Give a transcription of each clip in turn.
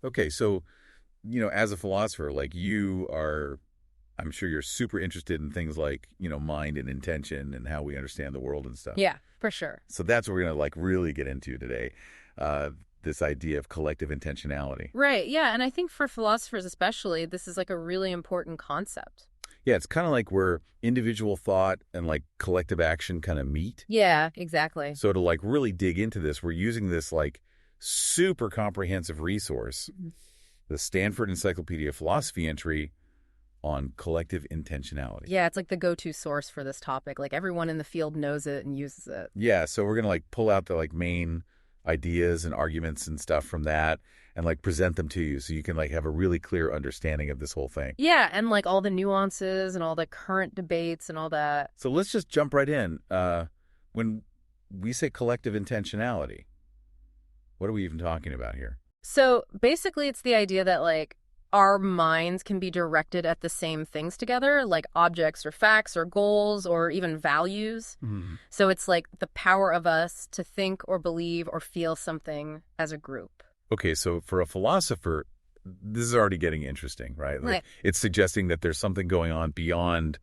Okay, so, as a philosopher, like I'm sure you're super interested in things like, mind and intention and how we understand the world and stuff. Yeah, for sure. So that's what we're going to like really get into today. Uh, this idea of collective intentionality. Right, yeah, and I think for philosophers especially, this is like a really important concept. Yeah, it's kind of like where individual thought and like collective action kind of meet. Yeah, exactly. So to like really dig into this, we're using this like super comprehensive resource, Mhm. the Stanford Encyclopedia of Philosophy entry on collective intentionality. Yeah, it's like the go-to source for this topic. Like everyone in the field knows it and uses it. Yeah, so we're going to like pull out the like main ideas and arguments and stuff from that and like present them to you so you can like have a really clear understanding of this whole thing. Yeah, and like all the nuances and all the current debates and all that. So let's just jump right in. When we say collective intentionality, what are we even talking about here? So basically, it's the idea that like our minds can be directed at the same things together, like objects or facts or goals or even values. Mhm. So it's like the power of us to think or believe or feel something as a group. Okay, so for a philosopher, this is already getting interesting, right? Like Right. it's suggesting that there's something going on beyond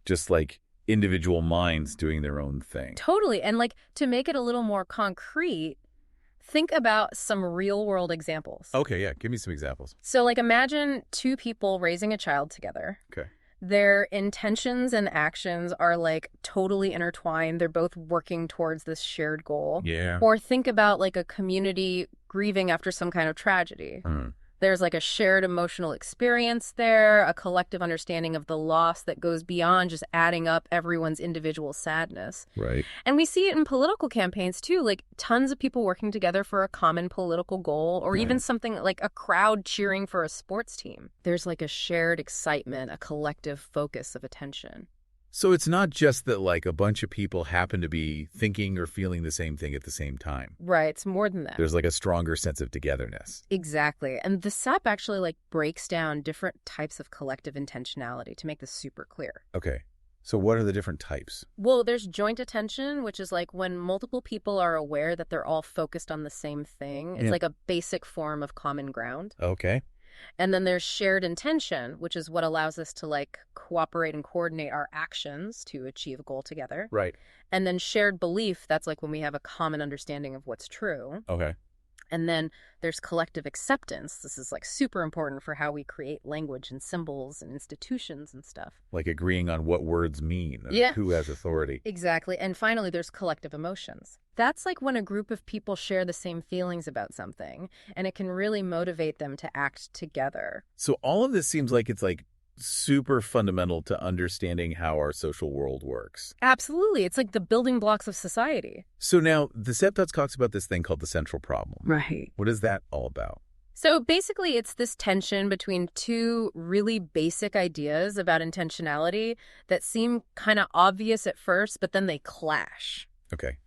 just like individual minds doing their own thing. Totally. And like to make it a little more concrete, think about some real world examples. Okay, yeah, give me some examples. So like imagine two people raising a child together. Okay. Their intentions and actions are like totally intertwined. They're both working towards this shared goal. Yeah. Or think about like a community grieving after some kind of tragedy. Mm. There's like a shared emotional experience there, a collective understanding of the loss that goes beyond just adding up everyone's individual sadness. Right. And we see it in political campaigns too, like tons of people working together for a common political goal, or even Right. something like a crowd cheering for a sports team. There's like a shared excitement, a collective focus of attention. So it's not just that like a bunch of people happen to be thinking or feeling the same thing at the same time. Right, it's more than that. There's like a stronger sense of togetherness. Exactly. And the SAP actually like breaks down different types of collective intentionality to make this super clear. Okay. So what are the different types? Well, there's joint attention, which is like when multiple people are aware that they're all focused on the same thing. It's Yeah. like a basic form of common ground. Okay. And then there's shared intention, which is what allows us to like cooperate and coordinate our actions to achieve a goal together. Right. And then shared belief, that's like when we have a common understanding of what's true. Okay. And then there's collective acceptance. This is like super important for how we create language and symbols and institutions and stuff. Like agreeing on what words mean and Yeah. who has authority. Exactly. And finally, there's collective emotions. That's like when a group of people share the same feelings about something, and it can really motivate them to act together. So all of this seems like it's like super fundamental to understanding how our social world works. Absolutely. It's like the building blocks of society. So now the Septuagint talks about this thing called the central problem. Right. What is that all about? So basically, it's this tension between two really basic ideas about intentionality that seem kind of obvious at first, but then they clash. Okay.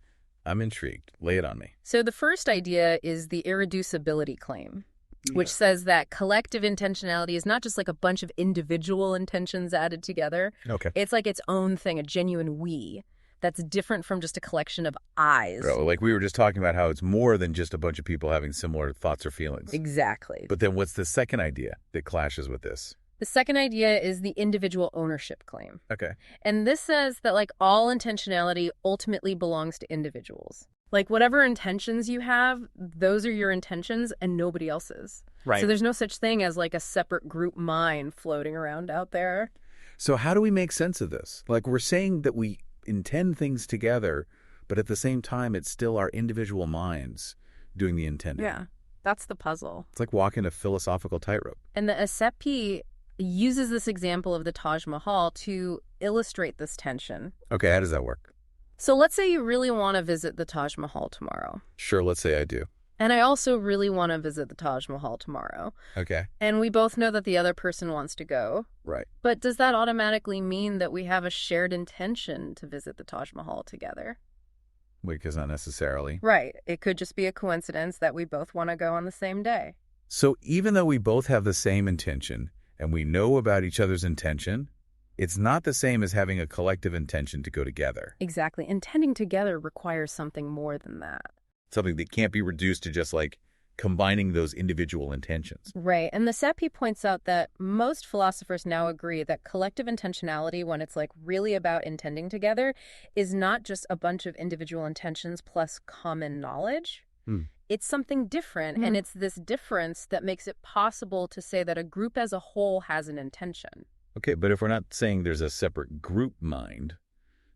I'm intrigued. Lay it on me. So the first idea is the irreducibility claim, which says that collective intentionality is not just like a bunch of individual intentions added together. Okay. It's like its own thing, a genuine we that's different from just a collection of I's. Bro, like we were just talking about how it's more than just a bunch of people having similar thoughts or feelings. Exactly. But then what's the second idea that clashes with this? The second idea is the individual ownership claim. Okay. And this says that like all intentionality ultimately belongs to individuals. Like whatever intentions you have, those are your intentions and nobody else's. Right. So there's no such thing as like a separate group mind floating around out there. So how do we make sense of this? Like we're saying that we intend things together, but at the same time, it's still our individual minds doing the intending. Yeah, that's the puzzle. It's like walking a philosophical tightrope. And the ASEP uses this example of the Taj Mahal to illustrate this tension. Okay, how does that work? So let's say you really want to visit the Taj Mahal tomorrow. Sure, let's say I do. And I also really want to visit the Taj Mahal tomorrow. Okay. And we both know that the other person wants to go. Right. But does that automatically mean that we have a shared intention to visit the Taj Mahal together? Because not necessarily. Right. It could just be a coincidence that we both want to go on the same day. So even though we both have the same intention and we know about each other's intention, it's not the same as having a collective intention to go together. Exactly. Intending together requires something more than that. Something that can't be reduced to just like combining those individual intentions. Right. And the SEPI points out that most philosophers now agree that collective intentionality, when it's like really about intending together, is not just a bunch of individual intentions plus common knowledge. Hmm. It's something different, and it's this difference that makes it possible to say that a group as a whole has an intention. Okay, but if we're not saying there's a separate group mind,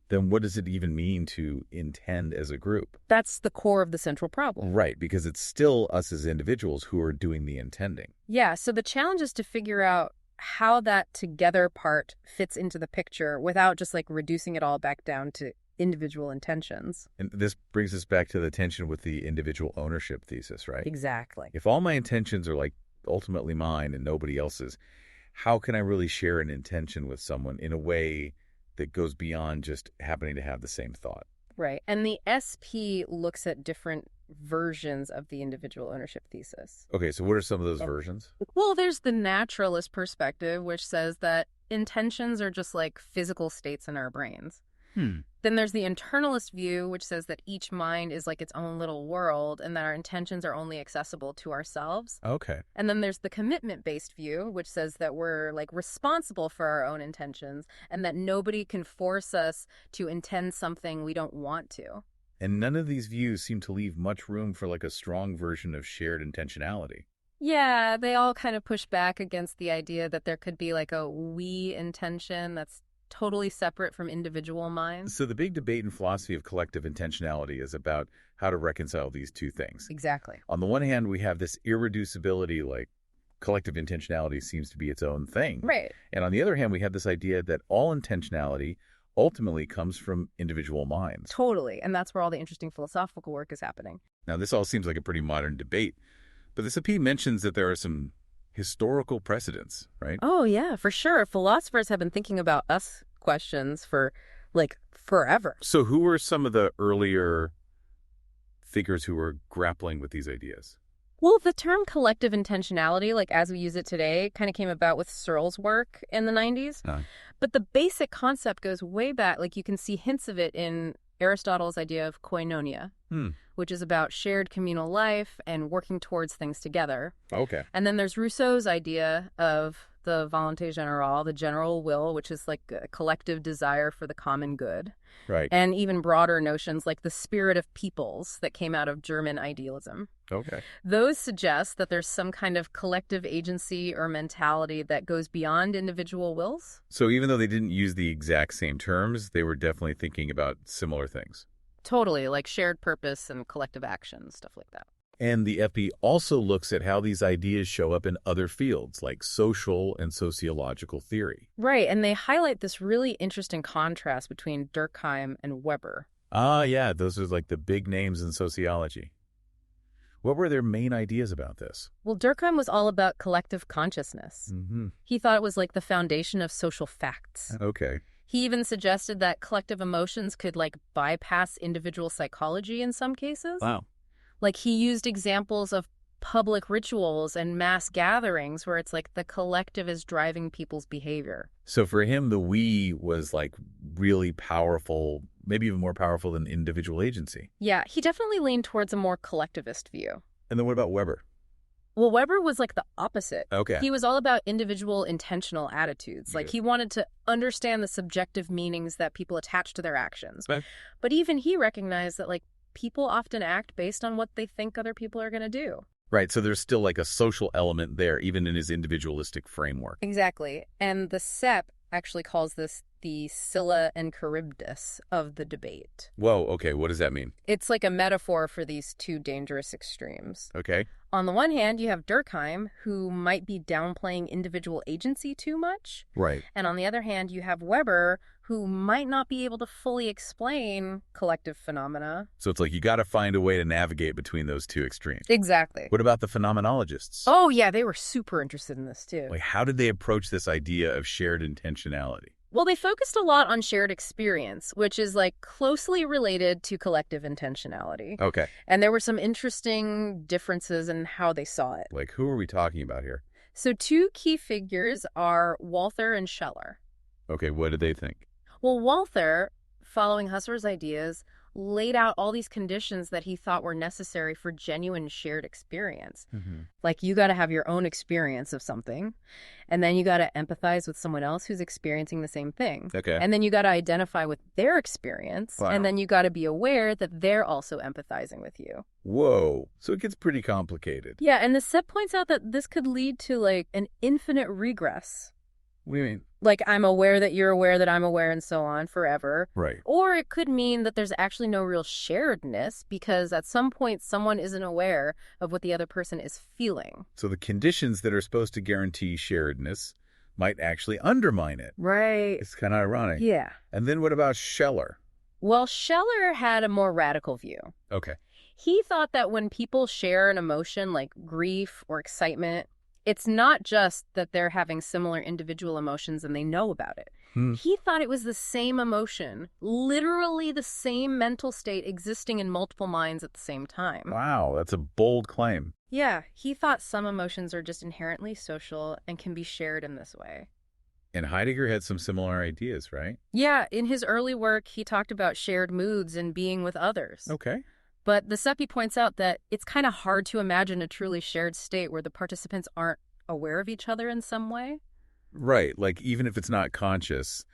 then what does it even mean to intend as a group? That's the core of the central problem. Right, because it's still us as individuals who are doing the intending. Yeah, so the challenge is to figure out how that together part fits into the picture without just like reducing it all back down to individual intentions. And this brings us back to the tension with the individual ownership thesis, right? Exactly. If all my intentions are like ultimately mine and nobody else's, how can I really share an intention with someone in a way that goes beyond just happening to have the same thought? Right. And the SP looks at different versions of the individual ownership thesis. Okay, so what are some of those versions? Well, there's the naturalist perspective, which says that intentions are just like physical states in our brains. Then there's the internalist view, which says that each mind is like its own little world and that our intentions are only accessible to ourselves. Okay. And then there's the commitment-based view, which says that we're like responsible for our own intentions and that nobody can force us to intend something we don't want to. And none of these views seem to leave much room for like a strong version of shared intentionality. Yeah, they all kind of push back against the idea that there could be like a we intention that's totally separate from individual minds. So the big debate in philosophy of collective intentionality is about how to reconcile these two things. Exactly. On the one hand, we have this irreducibility, like collective intentionality seems to be its own thing. Right. And on the other hand, we have this idea that all intentionality ultimately comes from individual minds. Totally. And that's where all the interesting philosophical work is happening. Now, this all seems like a pretty modern debate, but this AP mentions that there are some historical precedents, right? Oh, yeah, for sure. Philosophers have been thinking about us questions for like forever. So who were some of the earlier figures who were grappling with these ideas? Well, the term collective intentionality, like as we use it today, kind of came about with Searle's work in the 90s. But the basic concept goes way back. Like you can see hints of it in Aristotle's idea of koinonia, which is about shared communal life and working towards things together. Okay. And then there's Rousseau's idea of the volonté générale, the general will, which is like a collective desire for the common good. Right. And even broader notions like the spirit of peoples that came out of German idealism. Okay. Those suggest that there's some kind of collective agency or mentality that goes beyond individual wills. So even though they didn't use the exact same terms, they were definitely thinking about similar things. Totally, like shared purpose and collective action, stuff like that. And the FP also looks at how these ideas show up in other fields, like social and sociological theory. Right, and they highlight this really interesting contrast between Durkheim and Weber. Ah, yeah, those are like the big names in sociology. What were their main ideas about this? Well, Durkheim was all about collective consciousness. He thought it was like the foundation of social facts. Okay. He even suggested that collective emotions could like bypass individual psychology in some cases. Wow. Like he used examples of public rituals and mass gatherings where it's like the collective is driving people's behavior. So for him, the we was like really powerful, maybe even more powerful than individual agency. Yeah, he definitely leaned towards a more collectivist view. And then what about Weber? Well, Weber was like the opposite. Okay. He was all about individual intentional attitudes. Like he wanted to understand the subjective meanings that people attach to their actions. But even he recognized that like people often act based on what they think other people are going to do. Right, so there's still like a social element there, even in his individualistic framework. Exactly. And the SEP actually calls this the Scylla and Charybdis of the debate. Whoa, okay, what does that mean? It's like a metaphor for these two dangerous extremes. Okay. On the one hand, you have Durkheim, who might be downplaying individual agency too much. Right. And on the other hand, you have Weber, who might not be able to fully explain collective phenomena. So it's like you got to find a way to navigate between those two extremes. Exactly. What about the phenomenologists? Oh, yeah, they were super interested in this, too. Like, how did they approach this idea of shared intentionality? Well, they focused a lot on shared experience, which is like closely related to collective intentionality. Okay. And there were some interesting differences in how they saw it. Like, who are we talking about here? So two key figures are Walther and Scheller. Okay, what did they think? Well, Walther, following Husserl's ideas, laid out all these conditions that he thought were necessary for genuine shared experience. Like, you got to have your own experience of something, and then you got to empathize with someone else who's experiencing the same thing. Okay. And then you got to identify with their experience, Wow. and then you got to be aware that they're also empathizing with you. Whoa. So it gets pretty complicated. Yeah, and the SIP points out that this could lead to, like, an infinite regress. What do you mean? Like, I'm aware that you're aware that I'm aware and so on forever. Right. Or it could mean that there's actually no real sharedness because at some point someone isn't aware of what the other person is feeling. So the conditions that are supposed to guarantee sharedness might actually undermine it. Right. It's kind of ironic. Yeah. And then what about Scheller? Well, Scheller had a more radical view. Okay. He thought that when people share an emotion like grief or excitement, it's not just that they're having similar individual emotions and they know about it. He thought it was the same emotion, literally the same mental state existing in multiple minds at the same time. Wow, that's a bold claim. Yeah, he thought some emotions are just inherently social and can be shared in this way. And Heidegger had some similar ideas, right? Yeah, in his early work, he talked about shared moods and being with others. Okay. But the SEPI points out that it's kind of hard to imagine a truly shared state where the participants aren't aware of each other in some way. Right. Like, even if it's not conscious,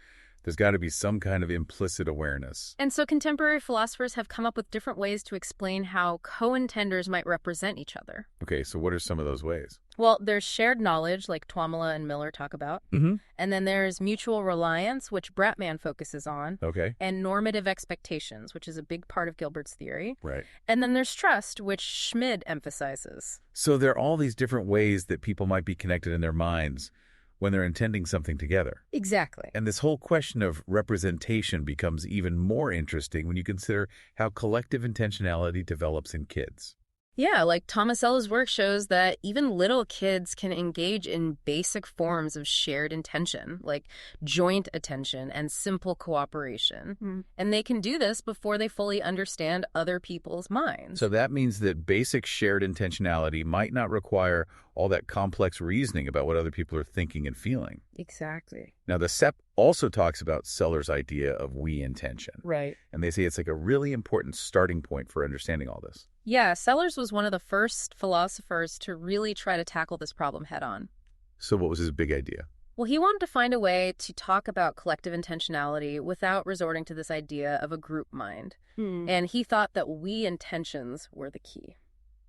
there's got to be some kind of implicit awareness. And so contemporary philosophers have come up with different ways to explain how co-intenders might represent each other. Okay, so what are some of those ways? Well, there's shared knowledge, like Tuomela and Miller talk about. And then there's mutual reliance, which Bratman focuses on. Okay. And normative expectations, which is a big part of Gilbert's theory. Right. And then there's trust, which Schmid emphasizes. So there are all these different ways that people might be connected in their minds when they're intending something together. Exactly. And this whole question of representation becomes even more interesting when you consider how collective intentionality develops in kids. Yeah, like Tomasella's work shows that even little kids can engage in basic forms of shared intention, like joint attention and simple cooperation. And they can do this before they fully understand other people's minds. So that means that basic shared intentionality might not require all that complex reasoning about what other people are thinking and feeling. Exactly. Now, the SEP also talks about Seller's idea of we intention. Right. And they say it's like a really important starting point for understanding all this. Yeah, Sellers was one of the first philosophers to really try to tackle this problem head on. So what was his big idea? Well, he wanted to find a way to talk about collective intentionality without resorting to this idea of a group mind. And he thought that we intentions were the key.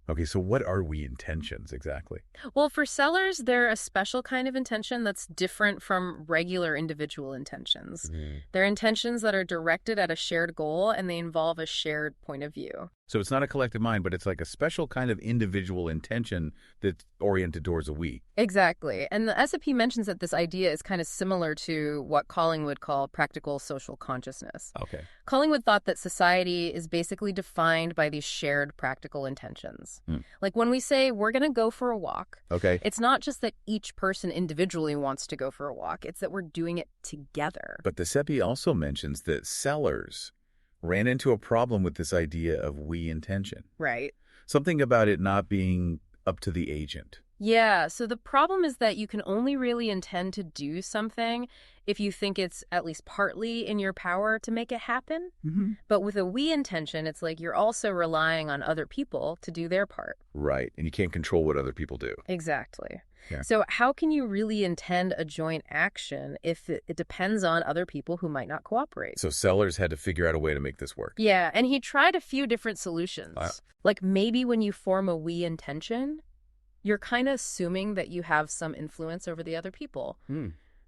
Okay, so what are we intentions exactly? Well, for Sellers, they're a special kind of intention that's different from regular individual intentions. They're intentions that are directed at a shared goal and they involve a shared point of view. So it's not a collective mind, but it's like a special kind of individual intention that's oriented towards a we. Exactly. And the SAP mentions that this idea is kind of similar to what Collingwood called practical social consciousness. Okay. Collingwood thought that society is basically defined by these shared practical intentions. Like when we say we're going to go for a walk, Okay. it's not just that each person individually wants to go for a walk. It's that we're doing it together. But the SEPI also mentions that Sellers ran into a problem with this idea of we intention. Right. Something about it not being up to the agent. Yeah, so the problem is that you can only really intend to do something if you think it's at least partly in your power to make it happen. But with a we intention, it's like you're also relying on other people to do their part. Right. And you can't control what other people do. Exactly. Yeah. So how can you really intend a joint action if it depends on other people who might not cooperate? So Sellers had to figure out a way to make this work. Yeah, and he tried a few different solutions. Like maybe when you form a we intention, you're kind of assuming that you have some influence over the other people.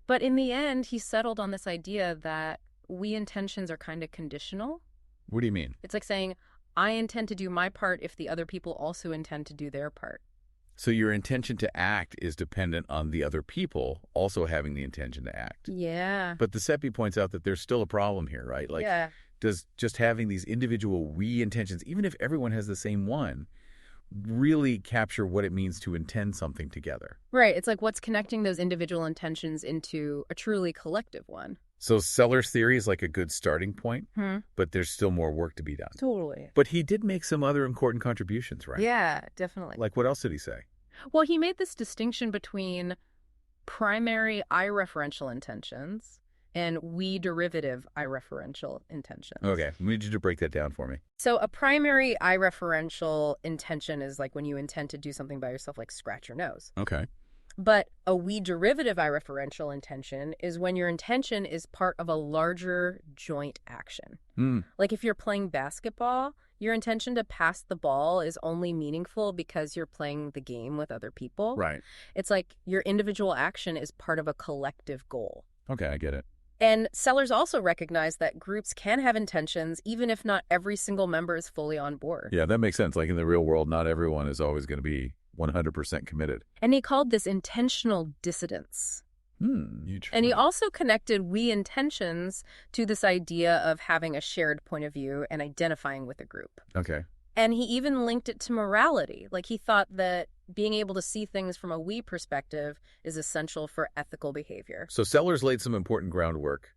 But in the end, he settled on this idea that we intentions are kind of conditional. What do you mean? It's like saying, I intend to do my part if the other people also intend to do their part. So your intention to act is dependent on the other people also having the intention to act. Yeah. But the SEPI points out that there's still a problem here, right? Like, does just having these individual we intentions, even if everyone has the same one, really capture what it means to intend something together? Right. It's like what's connecting those individual intentions into a truly collective one. So Sellers' theory is like a good starting point, but there's still more work to be done. Totally. But he did make some other important contributions, right? Yeah, definitely. Like what else did he say? Well, he made this distinction between primary I-referential intentions and we derivative I-referential intentions. Okay, we need you to break that down for me. So a primary I-referential intention is like when you intend to do something by yourself, like scratch your nose. Okay. But a we derivative I-referential intention is when your intention is part of a larger joint action. Like if you're playing basketball, your intention to pass the ball is only meaningful because you're playing the game with other people. Right. It's like your individual action is part of a collective goal. Okay, I get it. And sellers also recognize that groups can have intentions even if not every single member is fully on board. Yeah, that makes sense. Like in the real world, not everyone is always going to be 100% committed. And he called this intentional dissidence. And he also connected we intentions to this idea of having a shared point of view and identifying with a group. Okay. And he even linked it to morality. Like he thought that being able to see things from a we perspective is essential for ethical behavior. So Sellers laid some important groundwork,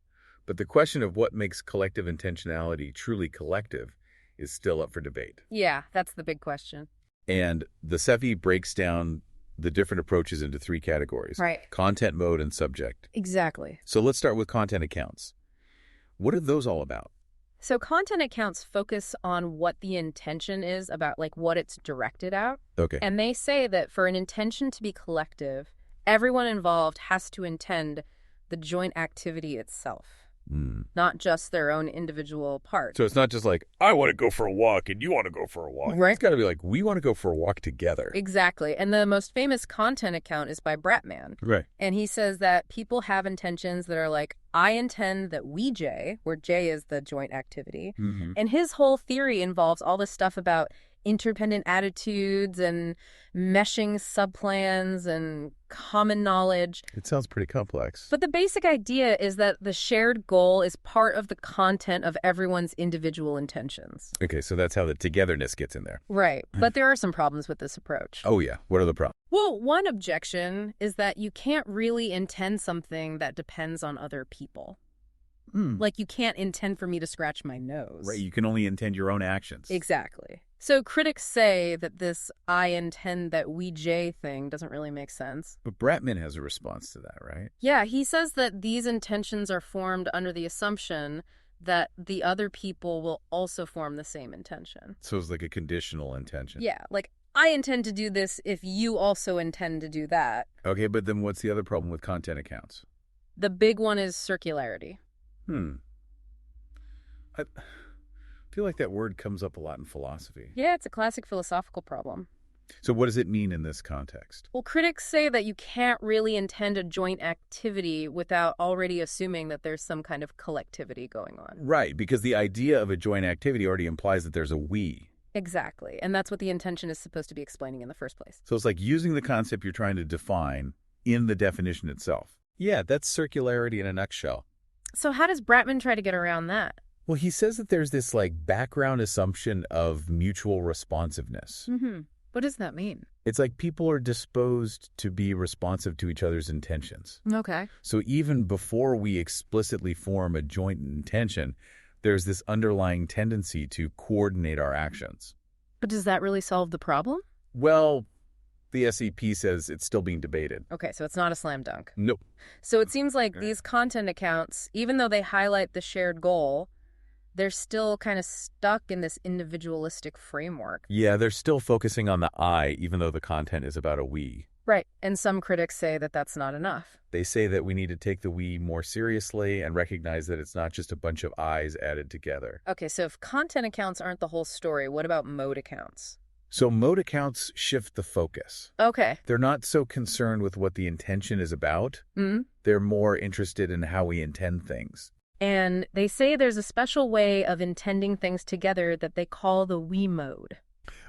but the question of what makes collective intentionality truly collective is still up for debate. Yeah, that's the big question. And the SEVI breaks down the different approaches into 3 categories. Right. Content, mode, and subject. Exactly. So let's start with content accounts. What are those all about? So content accounts focus on what the intention is about, like what it's directed at. Okay. And they say that for an intention to be collective, everyone involved has to intend the joint activity itself. Not just their own individual parts. So it's not just like, I want to go for a walk and you want to go for a walk. Right. It's got to be like, we want to go for a walk together. Exactly. And the most famous content account is by Bratman. Right. And he says that people have intentions that are like, I intend that we J, where J is the joint activity. And his whole theory involves all this stuff about interdependent attitudes and meshing subplans and common knowledge. It sounds pretty complex. But the basic idea is that the shared goal is part of the content of everyone's individual intentions. Okay, so that's how the togetherness gets in there. Right. But there are some problems with this approach. Oh, yeah. What are the problems? Well, one objection is that you can't really intend something that depends on other people. Like you can't intend for me to scratch my nose. Right, you can only intend your own actions. Exactly. So critics say that this I intend that we J thing doesn't really make sense. But Bratman has a response to that, right? Yeah, he says that these intentions are formed under the assumption that the other people will also form the same intention. So it's like a conditional intention. Yeah, like I intend to do this if you also intend to do that. Okay, but then what's the other problem with content accounts? The big one is circularity. I feel like that word comes up a lot in philosophy. Yeah, it's a classic philosophical problem. So what does it mean in this context? Well, critics say that you can't really intend a joint activity without already assuming that there's some kind of collectivity going on. Right, because the idea of a joint activity already implies that there's a we. Exactly, and that's what the intention is supposed to be explaining in the first place. So it's like using the concept you're trying to define in the definition itself. Yeah, that's circularity in a nutshell. So how does Bratman try to get around that? Well, he says that there's this like background assumption of mutual responsiveness. What does that mean? It's like people are disposed to be responsive to each other's intentions. Okay. So even before we explicitly form a joint intention, there's this underlying tendency to coordinate our actions. But does that really solve the problem? Well, the SEP says it's still being debated. Okay, so it's not a slam dunk. Nope. So it seems like these content accounts, even though they highlight the shared goal, they're still kind of stuck in this individualistic framework. Yeah, they're still focusing on the I, even though the content is about a we. Right, and some critics say that that's not enough. They say that we need to take the we more seriously and recognize that it's not just a bunch of I's added together. Okay, so if content accounts aren't the whole story, what about mode accounts? So mode accounts shift the focus. Okay. They're not so concerned with what the intention is about. They're more interested in how we intend things. And they say there's a special way of intending things together that they call the we mode.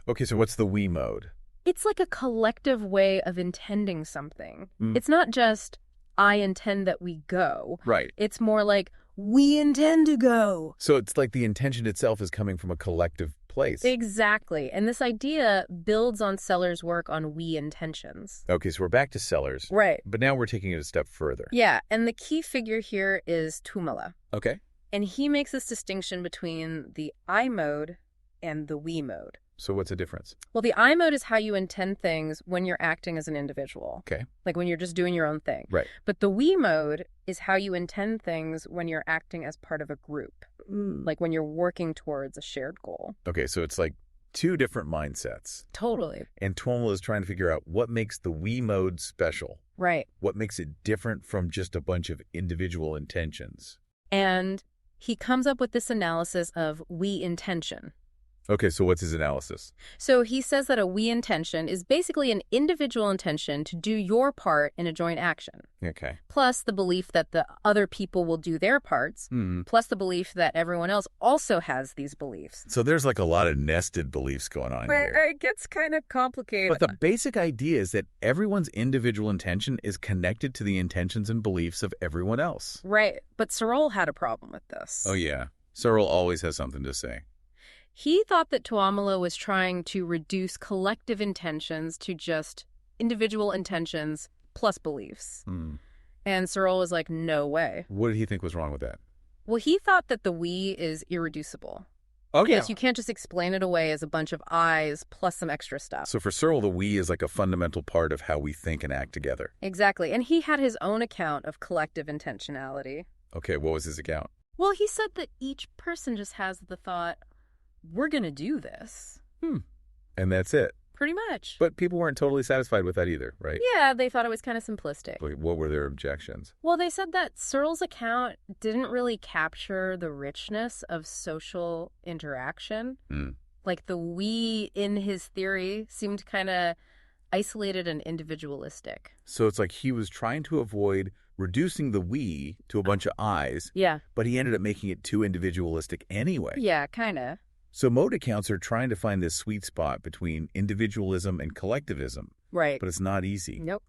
Okay, so what's the we mode? It's like a collective way of intending something. It's not just, I intend that we go. Right. It's more like, we intend to go. So it's like the intention itself is coming from a collective place. Exactly. And this idea builds on Sellers' work on we intentions. Okay, so we're back to Sellers. Right. But now we're taking it a step further. Yeah, and the key figure here is Tumala. Okay. And he makes this distinction between the I mode and the we mode. So what's the difference? Well, the I mode is how you intend things when you're acting as an individual. Okay. Like when you're just doing your own thing. Right. But the we mode is how you intend things when you're acting as part of a group. Like when you're working towards a shared goal. Okay, so it's like two different mindsets. Totally. And Tuomo is trying to figure out what makes the we mode special. Right. What makes it different from just a bunch of individual intentions. And he comes up with this analysis of we intention. Okay, so what's his analysis? So he says that a we intention is basically an individual intention to do your part in a joint action. Okay. Plus the belief that the other people will do their parts, plus the belief that everyone else also has these beliefs. So there's like a lot of nested beliefs going on here. It gets kind of complicated. But the basic idea is that everyone's individual intention is connected to the intentions and beliefs of everyone else. Right. But Searle had a problem with this. Oh, yeah. Searle always has something to say. He thought that Tuomo was trying to reduce collective intentions to just individual intentions plus beliefs. And Searle was like, no way. What did he think was wrong with that? Well, he thought that the we is irreducible. Okay. Because you can't just explain it away as a bunch of I's plus some extra stuff. So for Searle, the we is like a fundamental part of how we think and act together. Exactly. And he had his own account of collective intentionality. Okay, what was his account? Well, he said that each person just has the thought, we're going to do this. And that's it. Pretty much. But people weren't totally satisfied with that either, right? Yeah, they thought it was kind of simplistic. What were their objections? Well, they said that Searle's account didn't really capture the richness of social interaction. Like the we in his theory seemed kind of isolated and individualistic. So it's like he was trying to avoid reducing the we to a bunch of I's. Yeah. But he ended up making it too individualistic anyway. Yeah, kind of. So mode accounts are trying to find this sweet spot between individualism and collectivism. Right. But it's not easy. Nope.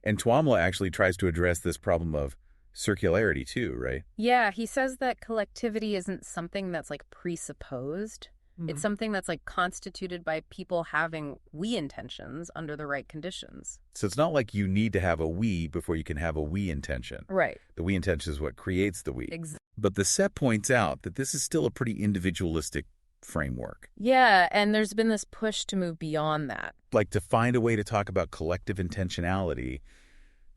And Tuomo actually tries to address this problem of circularity too, right? Yeah, he says that collectivity isn't something that's like presupposed. It's something that's like constituted by people having we intentions under the right conditions. So it's not like you need to have a we before you can have a we intention. Right. The we intention is what creates the we. Exactly. But the set points out that this is still a pretty individualistic framework. Yeah, and there's been this push to move beyond that. Like to find a way to talk about collective intentionality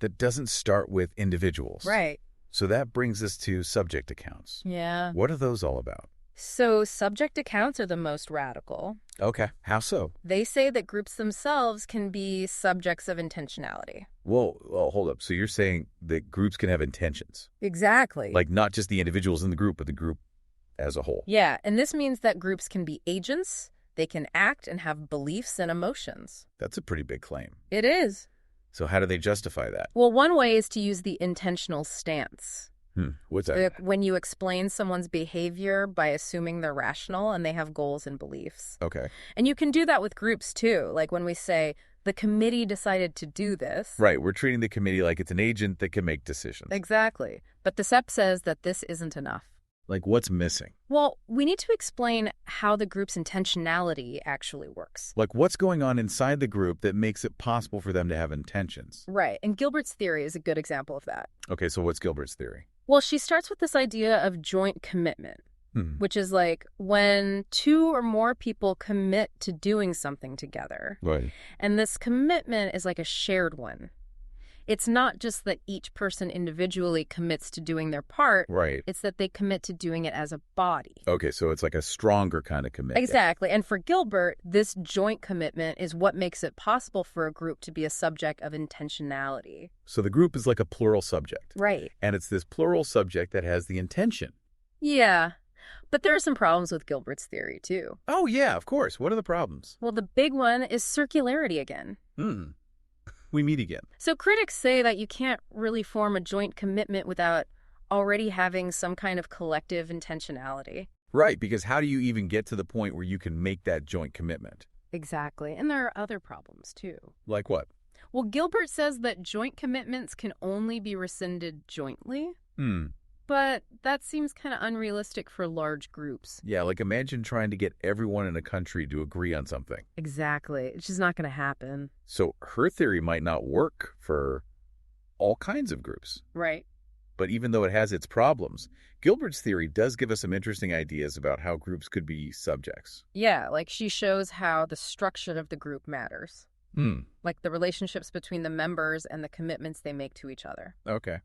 that doesn't start with individuals. Right. So that brings us to subject accounts. Yeah. What are those all about? So subject accounts are the most radical. Okay. How so? They say that groups themselves can be subjects of intentionality. Whoa, hold up. So you're saying that groups can have intentions? Exactly. Like not just the individuals in the group, but the group as a whole? Yeah, and this means that groups can be agents, they can act and have beliefs and emotions. That's a pretty big claim. It is. So how do they justify that? Well, one way is to use the intentional stance. What's that? When you explain someone's behavior by assuming they're rational and they have goals and beliefs. Okay. And you can do that with groups too. Like when we say, the committee decided to do this. Right. We're treating the committee like it's an agent that can make decisions. Exactly. But the SEP says that this isn't enough. Like what's missing? Well, we need to explain how the group's intentionality actually works. Like what's going on inside the group that makes it possible for them to have intentions? Right. And Gilbert's theory is a good example of that. Okay, so what's Gilbert's theory? Well, she starts with this idea of joint commitment, which is like when two or more people commit to doing something together. Right. And this commitment is like a shared one. It's not just that each person individually commits to doing their part. Right. It's that they commit to doing it as a body. Okay, so it's like a stronger kind of commitment. Exactly. And for Gilbert, this joint commitment is what makes it possible for a group to be a subject of intentionality. So the group is like a plural subject. Right. And it's this plural subject that has the intention. Yeah. But there are some problems with Gilbert's theory, too. Oh, yeah, of course. What are the problems? Well, the big one is circularity again. We meet again. So critics say that you can't really form a joint commitment without already having some kind of collective intentionality. Right, because how do you even get to the point where you can make that joint commitment? Exactly. And there are other problems, too. Like what? Well, Gilbert says that joint commitments can only be rescinded jointly. But that seems kind of unrealistic for large groups. Yeah, like imagine trying to get everyone in a country to agree on something. Exactly. It's just not going to happen. So her theory might not work for all kinds of groups. Right. But even though it has its problems, Gilbert's theory does give us some interesting ideas about how groups could be subjects. Yeah, like she shows how the structure of the group matters. Like the relationships between the members and the commitments they make to each other. Okay.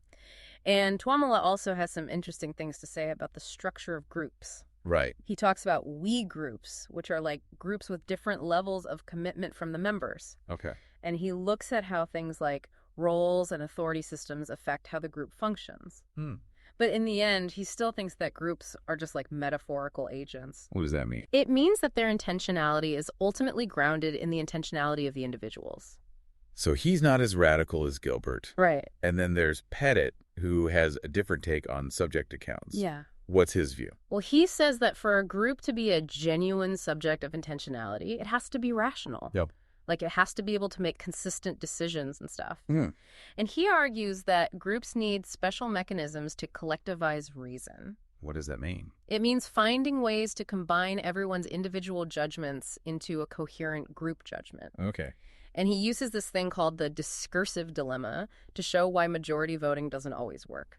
And Tuomala also has some interesting things to say about the structure of groups. Right. He talks about we groups, which are like groups with different levels of commitment from the members. Okay. And he looks at how things like roles and authority systems affect how the group functions. But in the end, he still thinks that groups are just like metaphorical agents. What does that mean? It means that their intentionality is ultimately grounded in the intentionality of the individuals. So he's not as radical as Gilbert. Right. And then there's Pettit, who has a different take on subject accounts. Yeah. What's his view? Well, he says that for a group to be a genuine subject of intentionality, it has to be rational. Yep. Like it has to be able to make consistent decisions and stuff. And he argues that groups need special mechanisms to collectivize reason. What does that mean? It means finding ways to combine everyone's individual judgments into a coherent group judgment. Okay. And he uses this thing called the discursive dilemma to show why majority voting doesn't always work.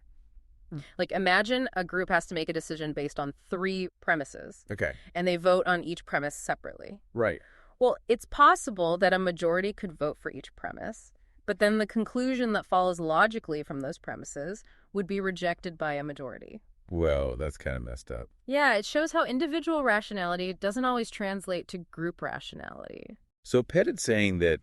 Like imagine a group has to make a decision based on 3 premises. Okay. And they vote on each premise separately. Right. Well, it's possible that a majority could vote for each premise, but then the conclusion that follows logically from those premises would be rejected by a majority. Whoa, that's kind of messed up. Yeah, it shows how individual rationality doesn't always translate to group rationality. So Pettit's saying that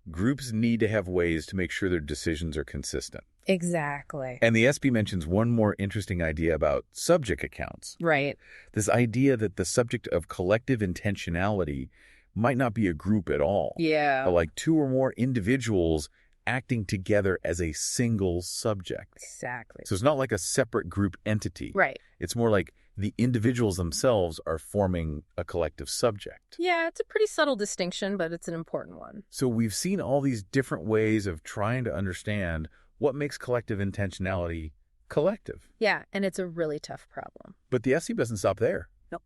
groups need to have ways to make sure their decisions are consistent. Exactly. And the SB mentions one more interesting idea about subject accounts. Right. This idea that the subject of collective intentionality might not be a group at all. Yeah. But like 2 or more individuals acting together as a single subject. Exactly. So it's not like a separate group entity. Right. It's more like the individuals themselves are forming a collective subject. Yeah, it's a pretty subtle distinction, but it's an important one. So we've seen all these different ways of trying to understand what makes collective intentionality collective. Yeah, and it's a really tough problem. But the SC doesn't stop there. Nope.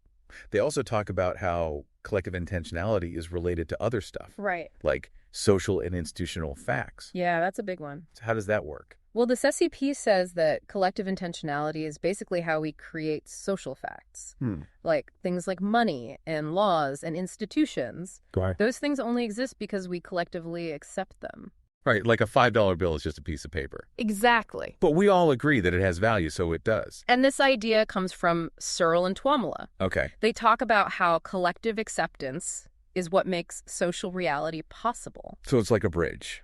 They also talk about how collective intentionality is related to other stuff. Right. Like social and institutional facts. Yeah, that's a big one. So how does that work? Well, this SCP says that collective intentionality is basically how we create social facts. Like things like money and laws and institutions. Those things only exist because we collectively accept them. Right, like a $5 bill is just a piece of paper. Exactly. But we all agree that it has value, so it does. And this idea comes from Searle and Tuomala. Okay. They talk about how collective acceptance is what makes social reality possible. So it's like a bridge.